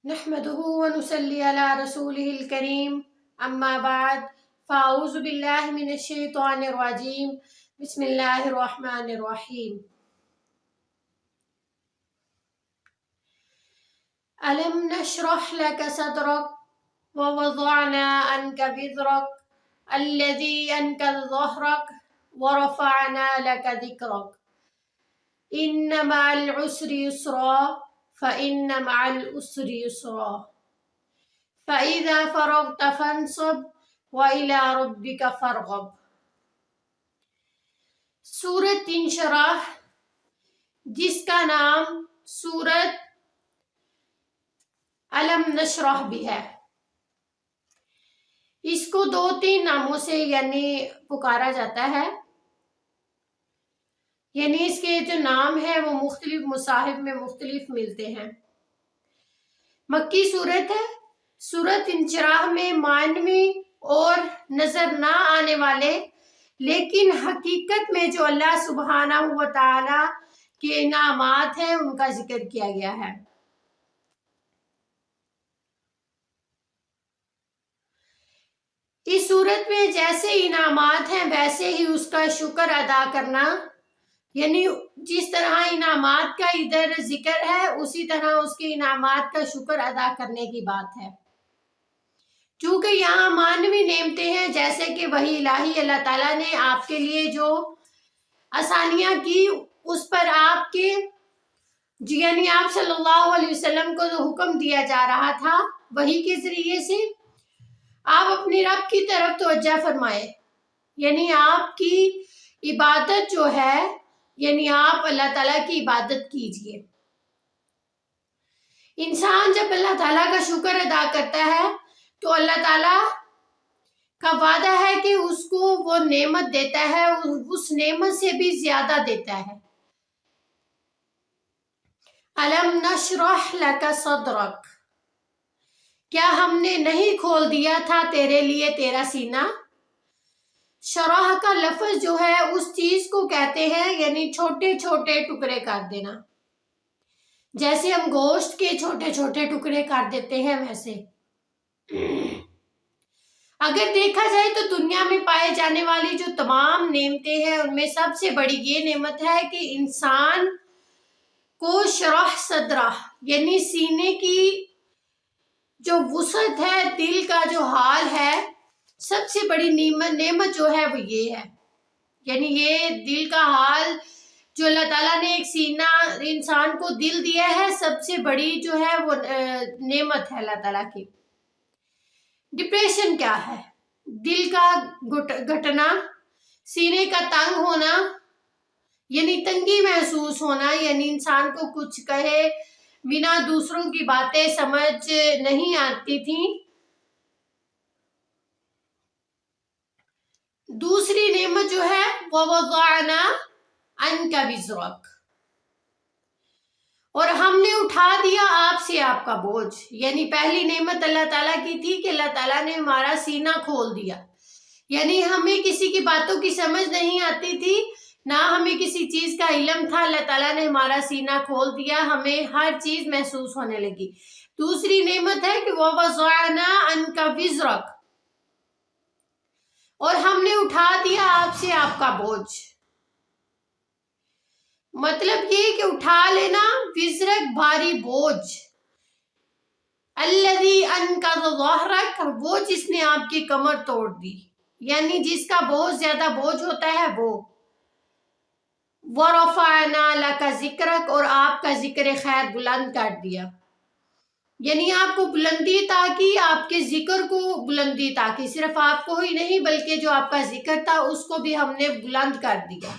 نحمده ونصلي على رسوله الكريم اما بعد فاعوذ باللہ من الشیطان الرجیم بسم اللہ الرحمن الرحیم ألم نشرح لك صدرك ووضعنا عنك وزرك الذي أنقض ظهرك ورفعنا لك ذكرك إن مع العسر يسرا فإن مع العسر يسرا فإذا فرغت فانصب وإلى ربك فارغب۔ سورۃ انشراح، جس کا نام سورۃ علم نشرح بھی ہے، اس کو 2-3 ناموں سے پکارا جاتا ہے، اس کے جو نام ہے وہ مختلف مصاحف میں مختلف ملتے ہیں۔ مکی صورت ہے۔ سورۃ انشراح میں معنوی اور نظر نہ آنے والے لیکن حقیقت میں جو اللہ سبحانہ و تعالی کے انعامات ہیں ان کا ذکر کیا گیا ہے۔ اس صورت میں جیسے انعامات ہیں ویسے ہی اس کا شکر ادا کرنا، جس طرح انعامات کا ادھر ذکر ہے اسی طرح اس کے انعامات کا شکر ادا کرنے کی بات ہے۔ چونکہ یہاں معنوی نعمتیں ہیں، جیسے کہ وحی الہی اللہ تعالیٰ نے آپ کے لیے جو آسانیاں کی اس پر آپ کے آپ صلی اللہ علیہ وسلم کو جو حکم دیا جا رہا تھا وحی کے ذریعے سے، آپ اپنی رب کی طرف توجہ فرمائے، آپ کی عبادت جو ہے آپ اللہ تعالیٰ کی عبادت کیجئے۔ انسان جب اللہ تعالیٰ کا شکر ادا کرتا ہے تو اللہ تعالیٰ کا وعدہ ہے کہ اس کو وہ نعمت دیتا ہے، اس نعمت سے بھی زیادہ دیتا ہے۔ أَلَمْ نَشْرَحْ لَكَ صَدْرَكَ، کیا ہم نے نہیں کھول دیا تھا تیرے لیے تیرا سینہ؟ شرح کا لفظ جو ہے اس چیز کو کہتے ہیں چھوٹے چھوٹے ٹکڑے کر دینا، جیسے ہم گوشت کے چھوٹے چھوٹے ٹکڑے کر دیتے ہیں ویسے۔ اگر دیکھا جائے تو دنیا میں پائے جانے والی جو تمام نعمتیں ہیں ان میں سب سے بڑی یہ نعمت ہے کہ انسان کو شرح صدرہ سینے کی جو وسعت ہے، دل کا جو حال ہے، سب سے بڑی نعمت جو ہے وہ یہ ہے، یہ دل کا حال جو اللہ تعالیٰ نے ایک سینہ انسان کو دل دیا ہے، سب سے بڑی جو ہے وہ نعمت ہے اللہ تعالیٰ کی۔ ڈپریشن کیا ہے؟ دل کا گھٹنا، سینے کا تنگ ہونا، تنگی محسوس ہونا، انسان کو کچھ کہے بنا دوسروں کی باتیں سمجھ نہیں آتی تھی۔ دوسری نعمت جو ہے وَوَضَعْنَا عَنْكَ وِزْرَكَ، اور ہم نے اٹھا دیا آپ سے آپ کا بوجھ۔ پہلی نعمت اللہ تعالیٰ کی تھی کہ اللہ تعالیٰ نے ہمارا سینہ کھول دیا، ہمیں کسی کی باتوں کی سمجھ نہیں آتی تھی، نہ ہمیں کسی چیز کا علم تھا، اللہ تعالیٰ نے ہمارا سینہ کھول دیا، ہمیں ہر چیز محسوس ہونے لگی۔ دوسری نعمت ہے کہ وَوَضَعْنَا عَنْكَ وِزْرَكَ، اور ہم نے اٹھا دیا آپ سے آپ کا بوجھ۔ مطلب یہ کہ اٹھا لینا، وزرک بھاری بوجھ، الذی انقض ظہرک، وہ جس نے آپ کی کمر توڑ دی، جس کا بہت زیادہ بوجھ ہوتا ہے وہ۔ وَرَفَعْنَا لَكَ ذِكْرَكَ، اور آپ کا ذکر خیر بلند کر دیا، آپ کو بلندی عطا کی، آپ کے ذکر کو بلندی عطا کی، صرف آپ کو ہی نہیں بلکہ جو آپ کا ذکر تھا اس کو بھی ہم نے بلند کر دیا۔